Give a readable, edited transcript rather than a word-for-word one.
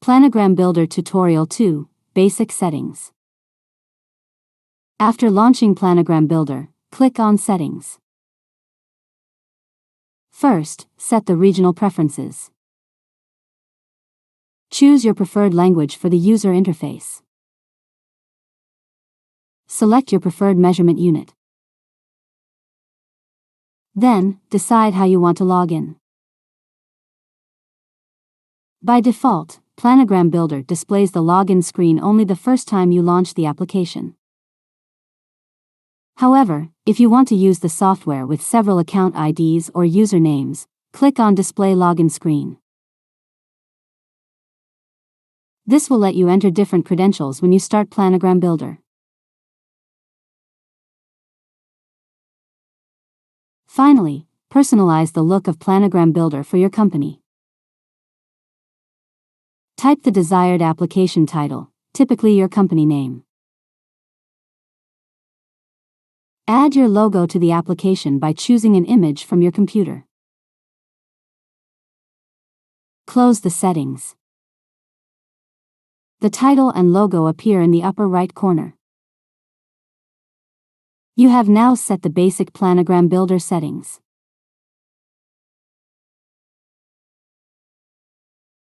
Planogram Builder Tutorial 2, Basic Settings. After launching Planogram Builder, click on Settings. First, set the regional preferences. Choose your preferred language for the user interface. Select your preferred measurement unit. Then, decide how you want to log in. By default, Planogram Builder displays the login screen only the first time you launch the application. However, if you want to use the software with several account IDs or usernames, click on Display Login Screen. This will let you enter different credentials when you start Planogram Builder. Finally, personalize the look of Planogram Builder for your company. Type the desired application title, typically your company name. Add your logo to the application by choosing an image from your computer. Close the settings. The title and logo appear in the upper right corner. You have now set the basic Planogram Builder settings.